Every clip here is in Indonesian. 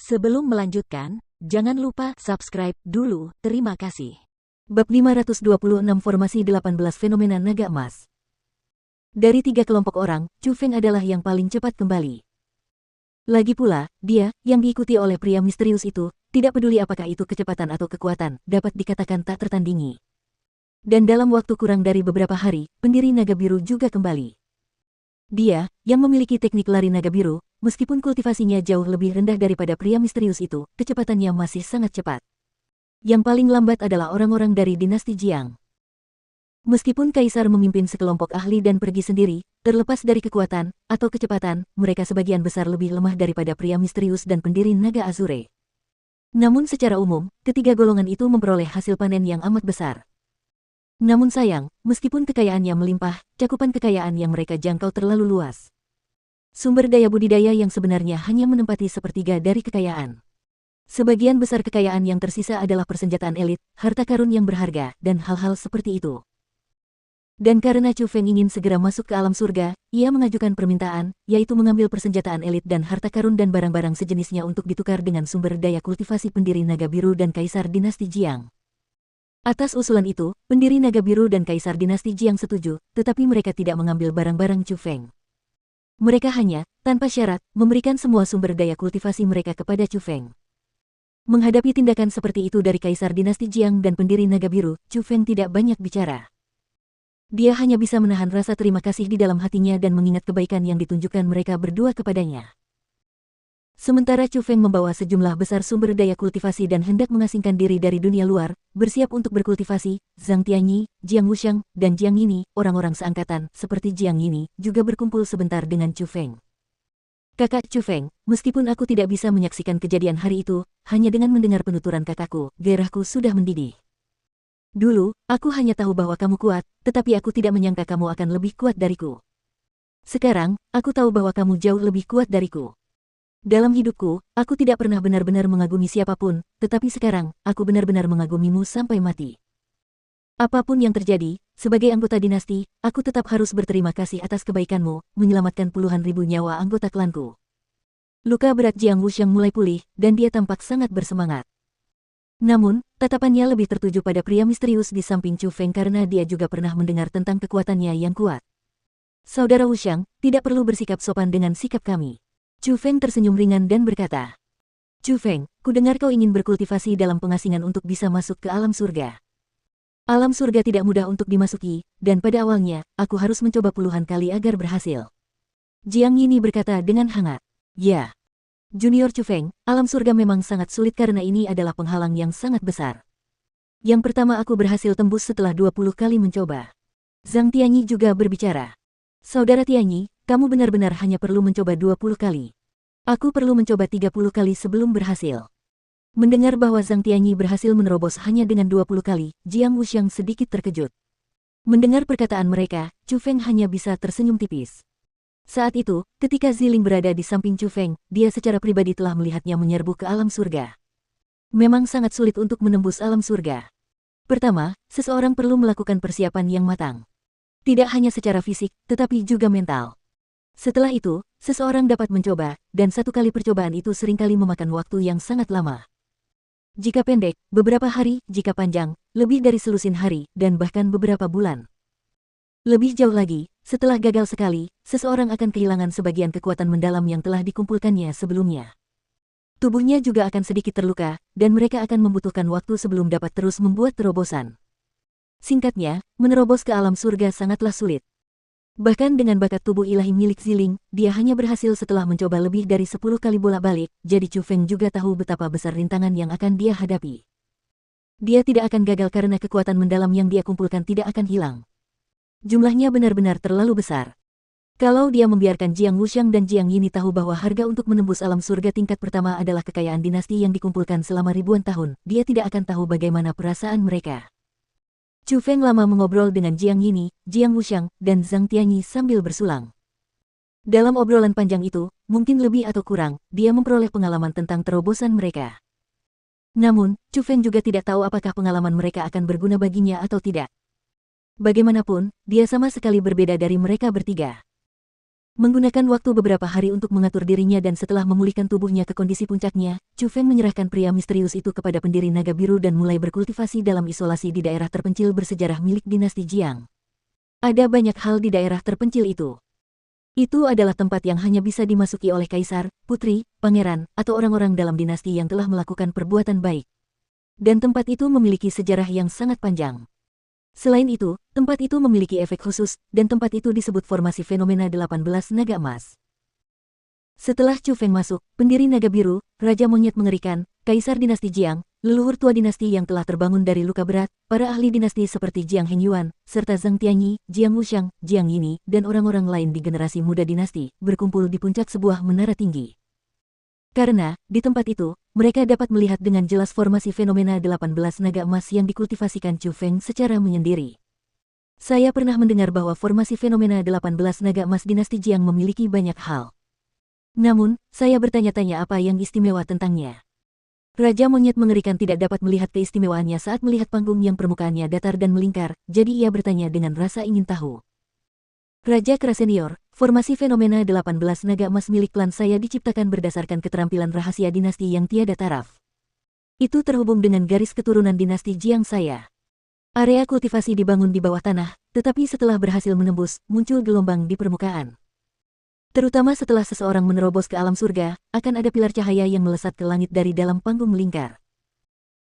Sebelum melanjutkan, jangan lupa subscribe dulu, terima kasih. Bab 526 Formasi 18 Fenomena Naga Emas. Dari 3 kelompok orang, Chu Feng adalah yang paling cepat kembali. Lagi pula, dia, yang diikuti oleh pria misterius itu, tidak peduli apakah itu kecepatan atau kekuatan, dapat dikatakan tak tertandingi. Dan dalam waktu kurang dari beberapa hari, pendiri naga biru juga kembali. Dia, yang memiliki teknik lari naga biru, meskipun kultivasinya jauh lebih rendah daripada pria misterius itu, kecepatannya masih sangat cepat. Yang paling lambat adalah orang-orang dari dinasti Jiang. Meskipun Kaisar memimpin sekelompok ahli dan pergi sendiri, terlepas dari kekuatan atau kecepatan, mereka sebagian besar lebih lemah daripada pria misterius dan pendiri naga Azure. Namun secara umum, ketiga golongan itu memperoleh hasil panen yang amat besar. Namun sayang, meskipun kekayaannya melimpah, cakupan kekayaan yang mereka jangkau terlalu luas. Sumber daya budidaya yang sebenarnya hanya menempati sepertiga dari kekayaan. Sebagian besar kekayaan yang tersisa adalah persenjataan elit, harta karun yang berharga, dan hal-hal seperti itu. Dan karena Chu Feng ingin segera masuk ke alam surga, ia mengajukan permintaan, yaitu mengambil persenjataan elit dan harta karun dan barang-barang sejenisnya untuk ditukar dengan sumber daya kultivasi pendiri naga biru dan kaisar dinasti Jiang. Atas usulan itu, pendiri naga biru dan kaisar dinasti Jiang setuju, tetapi mereka tidak mengambil barang-barang Chu Feng. Mereka hanya, tanpa syarat, memberikan semua sumber daya kultivasi mereka kepada Chu Feng. Menghadapi tindakan seperti itu dari kaisar dinasti Jiang dan pendiri naga biru, Chu Feng tidak banyak bicara. Dia hanya bisa menahan rasa terima kasih di dalam hatinya dan mengingat kebaikan yang ditunjukkan mereka berdua kepadanya. Sementara Chu Feng membawa sejumlah besar sumber daya kultivasi dan hendak mengasingkan diri dari dunia luar, bersiap untuk berkultivasi, Zhang Tianyi, Jiang Wuxiang, dan Jiang Yini, orang-orang seangkatan, seperti Jiang Yini, juga berkumpul sebentar dengan Chu Feng. Kakak Chu Feng, meskipun aku tidak bisa menyaksikan kejadian hari itu, hanya dengan mendengar penuturan kakakku, gairahku sudah mendidih. Dulu, aku hanya tahu bahwa kamu kuat, tetapi aku tidak menyangka kamu akan lebih kuat dariku. Sekarang, aku tahu bahwa kamu jauh lebih kuat dariku. Dalam hidupku, aku tidak pernah benar-benar mengagumi siapapun, tetapi sekarang, aku benar-benar mengagumimu sampai mati. Apapun yang terjadi, sebagai anggota dinasti, aku tetap harus berterima kasih atas kebaikanmu, menyelamatkan puluhan ribu nyawa anggota klanku. Luka berat Jiang Wuxiang mulai pulih, dan dia tampak sangat bersemangat. Namun, tatapannya lebih tertuju pada pria misterius di samping Chu Feng karena dia juga pernah mendengar tentang kekuatannya yang kuat. Saudara Wuxiang, tidak perlu bersikap sopan dengan sikap kami. Chu Feng tersenyum ringan dan berkata, Chu Feng, ku dengar kau ingin berkultivasi dalam pengasingan untuk bisa masuk ke alam surga. Alam surga tidak mudah untuk dimasuki, dan pada awalnya, aku harus mencoba puluhan kali agar berhasil. Jiang Yini berkata dengan hangat, ya. Junior Chu Feng, alam surga memang sangat sulit karena ini adalah penghalang yang sangat besar. Yang pertama aku berhasil tembus setelah 20 kali mencoba. Zhang Tianyi juga berbicara. Saudara Tianyi, kamu benar-benar hanya perlu mencoba 20 kali. Aku perlu mencoba 30 kali sebelum berhasil. Mendengar bahwa Zhang Tianyi berhasil menerobos hanya dengan 20 kali, Jiang Wuxiang sedikit terkejut. Mendengar perkataan mereka, Chu Feng hanya bisa tersenyum tipis. Saat itu, ketika Ziling berada di samping Chu Feng, dia secara pribadi telah melihatnya menyerbu ke alam surga. Memang sangat sulit untuk menembus alam surga. Pertama, seseorang perlu melakukan persiapan yang matang. Tidak hanya secara fisik, tetapi juga mental. Setelah itu, seseorang dapat mencoba, dan satu kali percobaan itu seringkali memakan waktu yang sangat lama. Jika pendek, beberapa hari, jika panjang, lebih dari selusin hari, dan bahkan beberapa bulan. Lebih jauh lagi, setelah gagal sekali, seseorang akan kehilangan sebagian kekuatan mendalam yang telah dikumpulkannya sebelumnya. Tubuhnya juga akan sedikit terluka, dan mereka akan membutuhkan waktu sebelum dapat terus membuat terobosan. Singkatnya, menerobos ke alam surga sangatlah sulit. Bahkan dengan bakat tubuh ilahi milik Ziling, dia hanya berhasil setelah mencoba lebih dari 10 kali bolak-balik, jadi Chu Feng juga tahu betapa besar rintangan yang akan dia hadapi. Dia tidak akan gagal karena kekuatan mendalam yang dia kumpulkan tidak akan hilang. Jumlahnya benar-benar terlalu besar. Kalau dia membiarkan Jiang Wuxiang dan Jiang Yini tahu bahwa harga untuk menembus alam surga tingkat pertama adalah kekayaan dinasti yang dikumpulkan selama ribuan tahun, dia tidak akan tahu bagaimana perasaan mereka. Chu Feng lama mengobrol dengan Jiang Yini, Jiang Wuxiang, dan Zhang Tianyi sambil bersulang. Dalam obrolan panjang itu, mungkin lebih atau kurang, dia memperoleh pengalaman tentang terobosan mereka. Namun, Chu Feng juga tidak tahu apakah pengalaman mereka akan berguna baginya atau tidak. Bagaimanapun, dia sama sekali berbeda dari mereka bertiga. Menggunakan waktu beberapa hari untuk mengatur dirinya dan setelah memulihkan tubuhnya ke kondisi puncaknya, Chu Feng menyerahkan pria misterius itu kepada pendiri naga biru dan mulai berkultivasi dalam isolasi di daerah terpencil bersejarah milik dinasti Jiang. Ada banyak hal di daerah terpencil itu. Itu adalah tempat yang hanya bisa dimasuki oleh kaisar, putri, pangeran, atau orang-orang dalam dinasti yang telah melakukan perbuatan baik. Dan tempat itu memiliki sejarah yang sangat panjang. Selain itu, tempat itu memiliki efek khusus, dan tempat itu disebut formasi fenomena 18 naga emas. Setelah Chu Feng masuk, pendiri naga biru, Raja Monyet Mengerikan, Kaisar dinasti Jiang, leluhur tua dinasti yang telah terbangun dari luka berat, para ahli dinasti seperti Jiang Hengyuan, serta Zhang Tianyi, Jiang Wuxiang, Jiang Yini, dan orang-orang lain di generasi muda dinasti, berkumpul di puncak sebuah menara tinggi. Karena, di tempat itu, mereka dapat melihat dengan jelas formasi fenomena 18 naga emas yang dikultivasikan Chu Feng secara menyendiri. Saya pernah mendengar bahwa formasi fenomena 18 naga emas dinasti Jiang memiliki banyak hal. Namun, saya bertanya-tanya apa yang istimewa tentangnya. Raja Monyet Mengerikan tidak dapat melihat keistimewaannya saat melihat panggung yang permukaannya datar dan melingkar, jadi ia bertanya dengan rasa ingin tahu. Raja Kera Senior, formasi fenomena 18 naga emas milik klan saya diciptakan berdasarkan keterampilan rahasia dinasti yang tiada taraf. Itu terhubung dengan garis keturunan dinasti Jiang saya. Area kultivasi dibangun di bawah tanah, tetapi setelah berhasil menembus, muncul gelombang di permukaan. Terutama setelah seseorang menerobos ke alam surga, akan ada pilar cahaya yang melesat ke langit dari dalam panggung melingkar.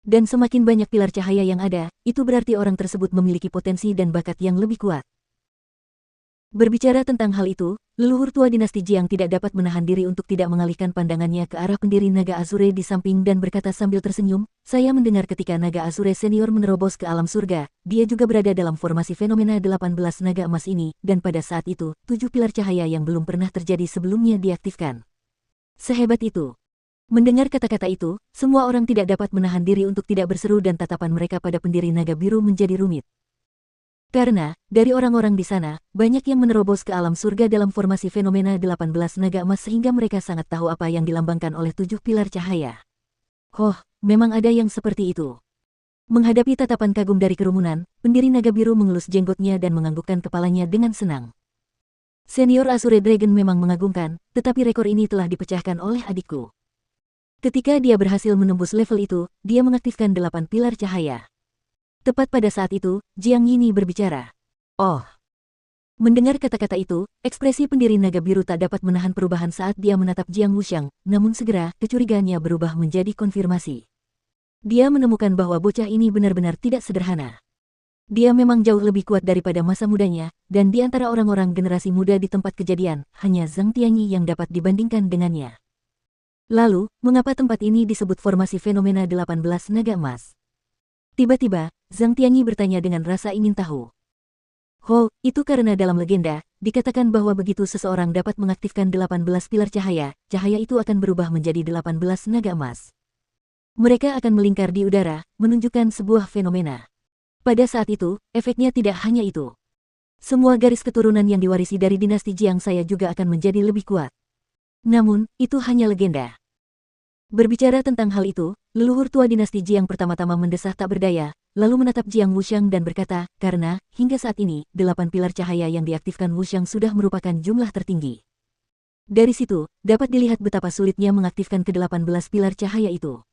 Dan semakin banyak pilar cahaya yang ada, itu berarti orang tersebut memiliki potensi dan bakat yang lebih kuat. Berbicara tentang hal itu, leluhur tua dinasti Jiang tidak dapat menahan diri untuk tidak mengalihkan pandangannya ke arah pendiri naga Azure di samping dan berkata sambil tersenyum, saya mendengar ketika naga Azure senior menerobos ke alam surga, dia juga berada dalam formasi fenomena 18 naga emas ini, dan pada saat itu, 7 pilar cahaya yang belum pernah terjadi sebelumnya diaktifkan. Sehebat itu. Mendengar kata-kata itu, semua orang tidak dapat menahan diri untuk tidak berseru dan tatapan mereka pada pendiri naga biru menjadi rumit. Karena, dari orang-orang di sana, banyak yang menerobos ke alam surga dalam formasi fenomena 18 naga emas sehingga mereka sangat tahu apa yang dilambangkan oleh 7 pilar cahaya. Memang ada yang seperti itu. Menghadapi tatapan kagum dari kerumunan, pendiri naga biru mengelus jenggotnya dan menganggukkan kepalanya dengan senang. Senior Azure Dragon memang mengagumkan, tetapi rekor ini telah dipecahkan oleh adikku. Ketika dia berhasil menembus level itu, dia mengaktifkan 8 pilar cahaya. Tepat pada saat itu, Jiang Yini berbicara. Mendengar kata-kata itu, ekspresi pendiri naga biru tak dapat menahan perubahan saat dia menatap Jiang Wuxiang, namun segera, kecurigaannya berubah menjadi konfirmasi. Dia menemukan bahwa bocah ini benar-benar tidak sederhana. Dia memang jauh lebih kuat daripada masa mudanya, dan di antara orang-orang generasi muda di tempat kejadian, hanya Zhang Tianyi yang dapat dibandingkan dengannya. Lalu, mengapa tempat ini disebut formasi fenomena 18 naga emas? Tiba-tiba, Zhang Tianyi bertanya dengan rasa ingin tahu. Itu karena dalam legenda, dikatakan bahwa begitu seseorang dapat mengaktifkan 18 pilar cahaya, cahaya itu akan berubah menjadi 18 naga emas. Mereka akan melingkar di udara, menunjukkan sebuah fenomena. Pada saat itu, efeknya tidak hanya itu. Semua garis keturunan yang diwarisi dari dinasti Jiang saya juga akan menjadi lebih kuat. Namun, itu hanya legenda. Berbicara tentang hal itu, leluhur tua dinasti Jiang pertama-tama mendesah tak berdaya, lalu menatap Jiang Wuxiang dan berkata, karena, hingga saat ini, 8 pilar cahaya yang diaktifkan Wuxiang sudah merupakan jumlah tertinggi. Dari situ, dapat dilihat betapa sulitnya mengaktifkan ke-18 pilar cahaya itu.